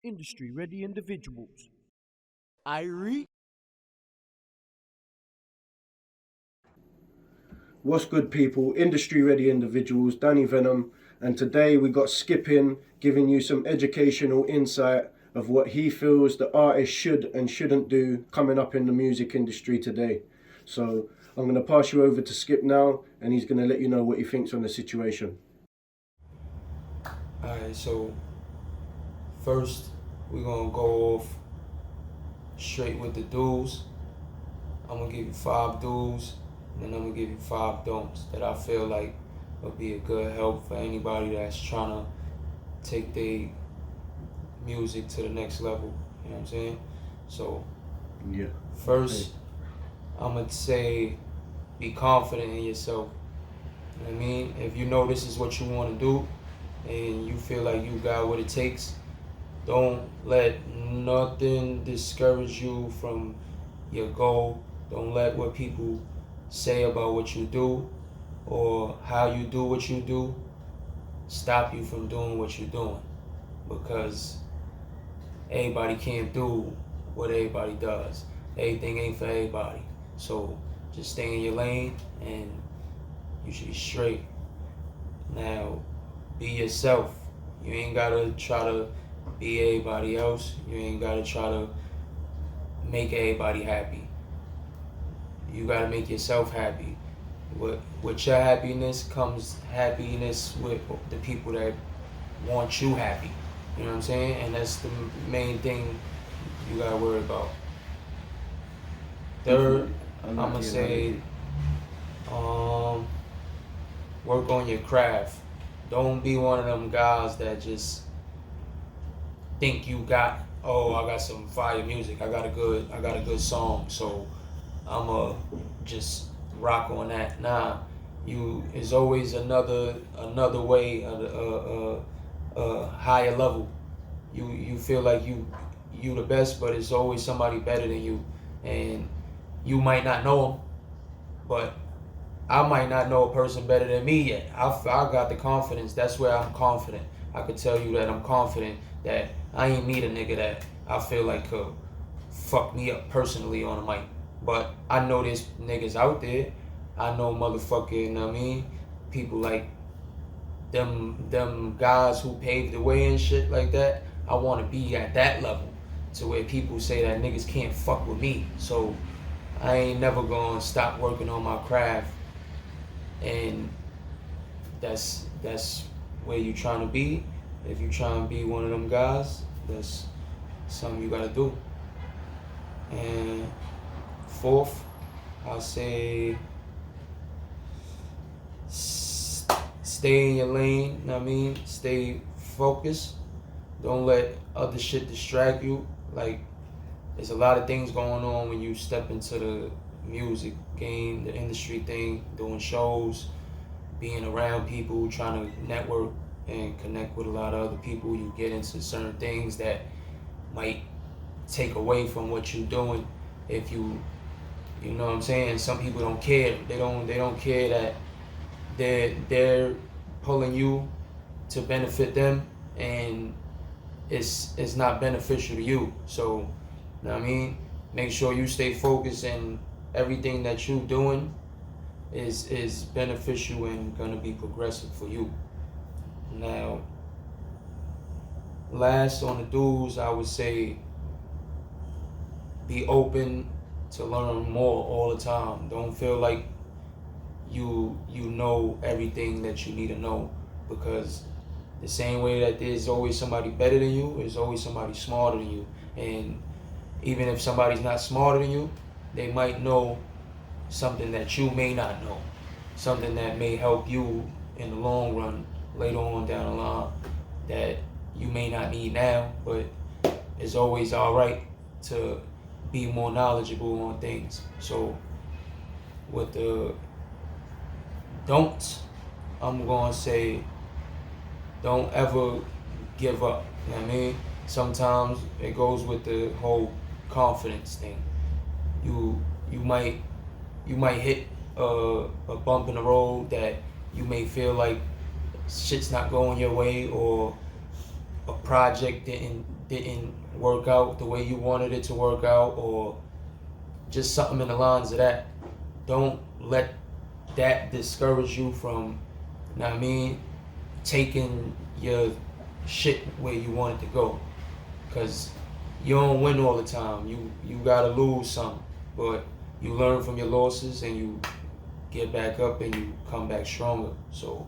industry-ready individuals. Irie. What's good, people? Industry-ready individuals, Danny Venom, and today we got Skip in, giving you some educational insight of what he feels the artist should and shouldn't do coming up in the music industry today. So I'm going to pass you over to Skip now, and he's going to let you know what he thinks on the situation. Alright, so first we're gonna go off straight with the do's. I'm gonna give you 5 do's, and then I'm gonna give you 5 don'ts that I feel like would be a good help for anybody that's trying to take their music to the next level. You know what I'm saying? So Yeah. first, I'm gonna say be confident in yourself. You know what I mean? If you know this is what you want to do and you feel like you got what it takes, don't let nothing discourage you from your goal. Don't let what people say about what you do or how you do what you do stop you from doing what you're doing, because everybody can't do what everybody does. Everything ain't for everybody. So just stay in your lane and you should be straight. Now, be yourself. You ain't gotta try to be everybody else. You ain't gotta try to make everybody happy. You gotta make yourself happy. With your happiness comes happiness with the people that want you happy. You know what I'm saying? And that's the main thing you gotta worry about. Third, I'm gonna say, work on your craft. Don't be one of them guys that just think you got, oh, I got some fire music. I got a good song, so I'ma just rock on that. Nah, is always another way, a higher level. You feel like you the best, but it's always somebody better than you, and you might not know them, but I might not know a person better than me yet. I got the confidence. That's where I'm confident. I could tell you that I'm confident that I ain't meet a nigga that I feel like could fuck me up personally on a mic. But I know there's niggas out there. I know motherfucking, you know what I mean? People like them guys who paved the way and shit like that. I want to be at that level to where people say that niggas can't fuck with me. So I ain't never gonna stop working on my craft. And that's where you trying to be. If you trying to be one of them guys, that's something you gotta do. And fourth, I'll say stay in your lane. You know what I mean? Stay focused. Don't let other shit distract you. Like, there's a lot of things going on when you step into the music game, the industry thing, doing shows, being around people, trying to network and connect with a lot of other people. You get into certain things that might take away from what you're doing. If you know what I'm saying? Some people don't care. They don't care that they're pulling you to benefit them, and it's not beneficial to you. So, you know what I mean? Make sure you stay focused, and everything that you're doing is beneficial and gonna be progressive for you. Now, last on the do's, I would say be open to learn more all the time. Don't feel like you know everything that you need to know, because the same way that there's always somebody better than you, there's always somebody smarter than you. And even if somebody's not smarter than you, they might know something that you may not know, something that may help you in the long run later on down the line that you may not need now, but it's always all right to be more knowledgeable on things. So with the don'ts, I'm gonna say don't ever give up. You know what I mean? Sometimes it goes with the whole confidence thing. You might hit a bump in the road that you may feel like shit's not going your way, or a project didn't work out the way you wanted it to work out, or just something in the lines of that, don't let that discourage you from, you know what I mean, taking your shit where you want it to go. Cause you don't win all the time. You gotta lose some, but you learn from your losses and you get back up and you come back stronger. So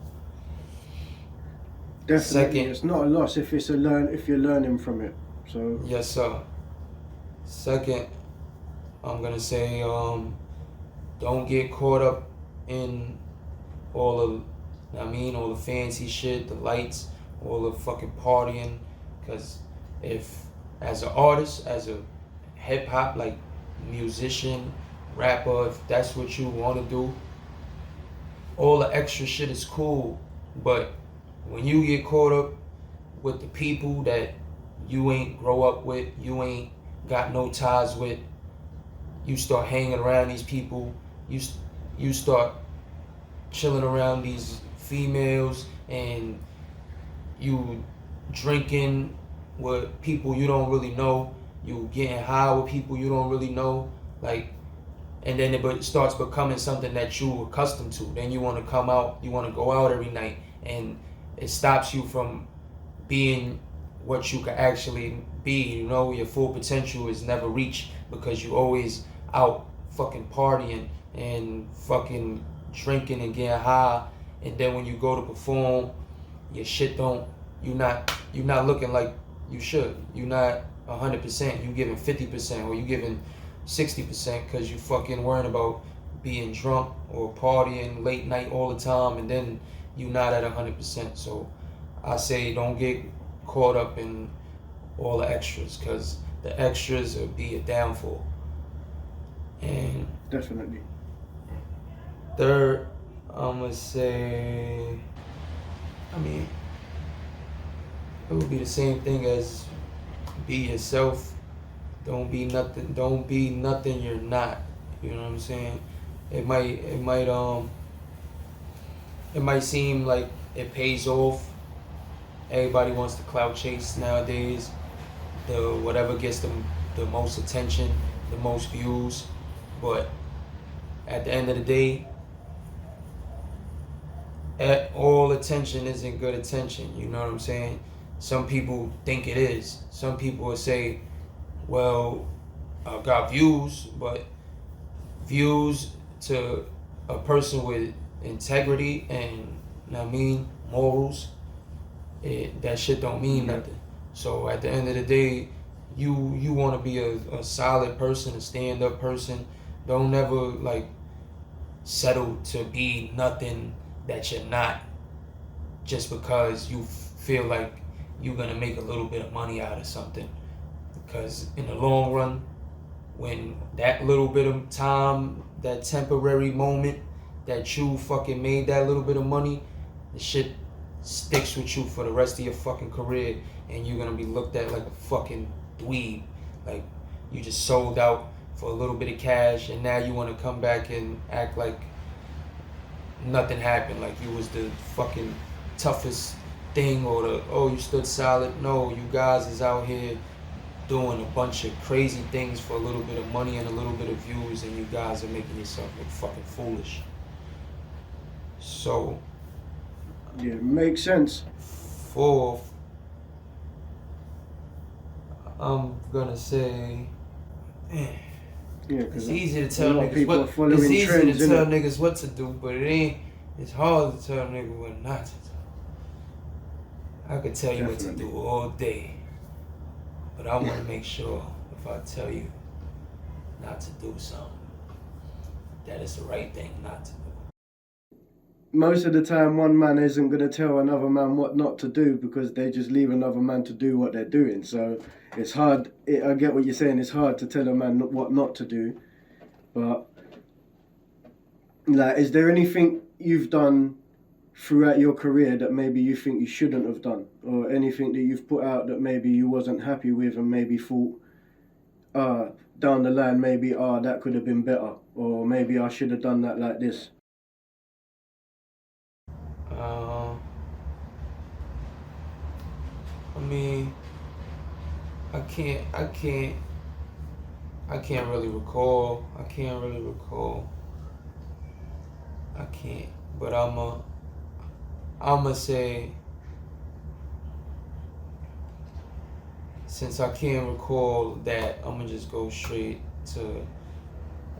Definitely, it's not a loss if it's if you're learning from it. So yes, sir. Second, I'm gonna say don't get caught up in all of, all the fancy shit, the lights, all the fucking partying. Cause if, as an artist, as a hip hop like musician, rapper, if that's what you want to do, all the extra shit is cool. But when you get caught up with the people that you ain't grow up with, you ain't got no ties with, you start hanging around these people, you start chilling around these females, and you drinking with people you don't really know, you getting high with people you don't really know, like, and then it starts becoming something that you accustomed to. Then you want to come out, you want to go out every night, and it stops you from being what you can actually be. You know, your full potential is never reached because you always out fucking partying and fucking drinking and getting high, and then when you go to perform, your shit don't, you're not looking like you should. You're not 100%. You giving 50%, or you giving 60% because you fucking worrying about being drunk or partying late night all the time, and then you're not at 100%. So I say don't get caught up in all the extras, because the extras will be a downfall. And definitely. Third, I'm gonna say, it would be the same thing as be yourself. Don't be nothing you're not. You know what I'm saying? It might seem like it pays off. Everybody wants to clout chase nowadays. The whatever gets the most attention, the most views. But at the end of the day, all attention isn't good attention. You know what I'm saying? Some people think it is. Some people will say, well, I got views, but views to a person with integrity and, morals, that shit don't mean nothing. So at the end of the day, you want to be a solid person, a stand-up person. Don't never settle to be nothing that you're not, just because you feel like you're gonna make a little bit of money out of something. Because in the long run, when that little bit of time, that temporary moment that you fucking made that little bit of money, the shit sticks with you for the rest of your fucking career, and you're gonna be looked at like a fucking dweeb. Like, you just sold out for a little bit of cash, and now you want to come back and act like nothing happened, like you was the fucking toughest thing, or you stood solid. No, you guys is out here doing a bunch of crazy things for a little bit of money and a little bit of views, and you guys are making yourself look fucking foolish. So yeah, makes sense. Fourth, I'm gonna say, it's easy to tell niggas what to do, but it's hard to tell niggas what not to do. I could tell you what to do all day, but I want to make sure if I tell you not to do something, that it's the right thing not to do. Most of the time, one man isn't going to tell another man what not to do, because they just leave another man to do what they're doing. So it's hard. I get what you're saying. It's hard to tell a man what not to do. But is there anything you've done throughout your career that maybe you think you shouldn't have done, or anything that you've put out that maybe you wasn't happy with and maybe thought, down the line, maybe that could have been better, or maybe I should have done that like this? I can't really recall. I can't. But I'ma say, since I can't recall that, I'ma just go straight to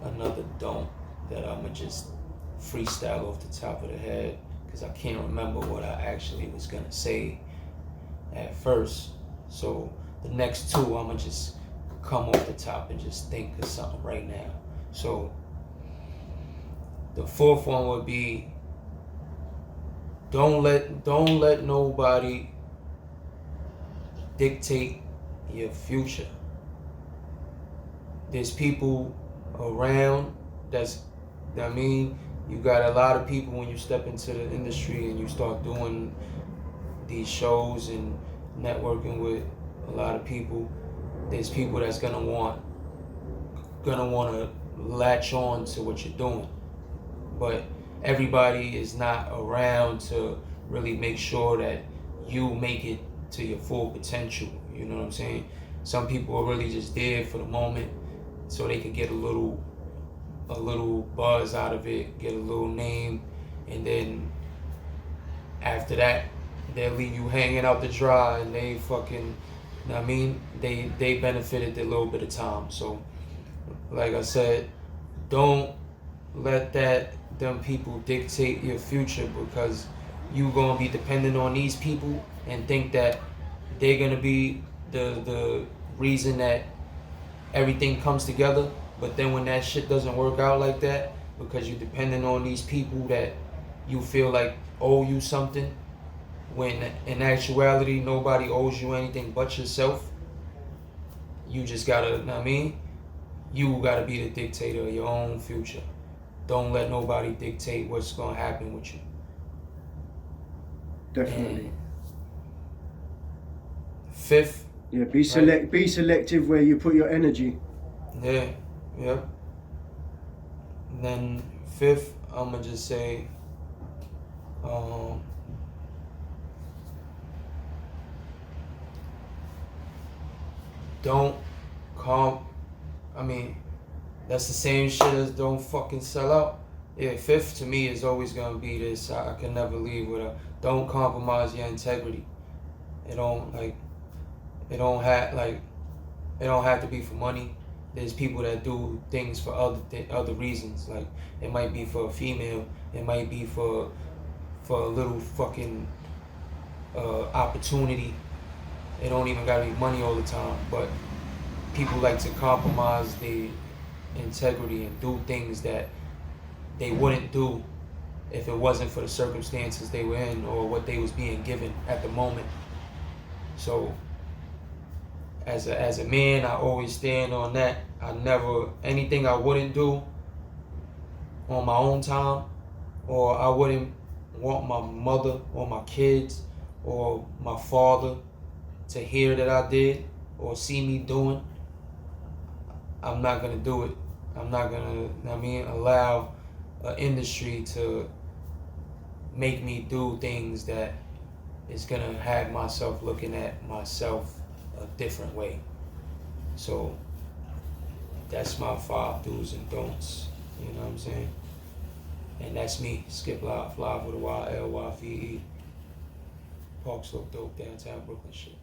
another don't that I'ma just freestyle off the top of the head, because I can't remember what I actually was gonna say at first. So the next two, I'ma just come off the top and just think of something right now. So the fourth one would be, don't let nobody dictate your future. There's people around you got a lot of people when you step into the industry and you start doing these shows and networking with a lot of people. There's people that's gonna want to latch on to what you're doing, but everybody is not around to really make sure that you make it to your full potential. You know what I'm saying? Some people are really just there for the moment, so they can get a little buzz out of it, get a little name, and then after that, they'll leave you hanging out to dry, and they fucking, they benefited a little bit of time. So, like I said, don't let them people dictate your future, because you gonna be dependent on these people and think that they're gonna be the reason that everything comes together. But then when that shit doesn't work out like that, because you're dependent on these people that you feel like owe you something, when in actuality nobody owes you anything but yourself, you just gotta, you gotta be the dictator of your own future. Don't let nobody dictate what's gonna happen with you. Definitely. And fifth. Yeah, be selective where you put your energy. Yeah, yep. And then fifth, I'ma just say, don't that's the same shit as don't fucking sell out. Yeah, fifth to me is always gonna be this. I can never leave with a don't compromise your integrity. It don't have to be for money. There's people that do things for other reasons. Like, it might be for a female, it might be for a little fucking opportunity. It don't even gotta be money all the time, but people like to compromise their integrity and do things that they wouldn't do if it wasn't for the circumstances they were in or what they was being given at the moment. So as a man, I always stand on that. Anything I wouldn't do on my own time, or I wouldn't want my mother or my kids or my father to hear that I did or see me doing, I'm not gonna do it. I'm not gonna, allow an industry to make me do things that is gonna have myself looking at myself a different way. So that's my 5 do's and don'ts. You know what I'm saying? And that's me, Skip Lyve, Lyve with a Y, Lyve. Park Slope Dope, downtown Brooklyn shit.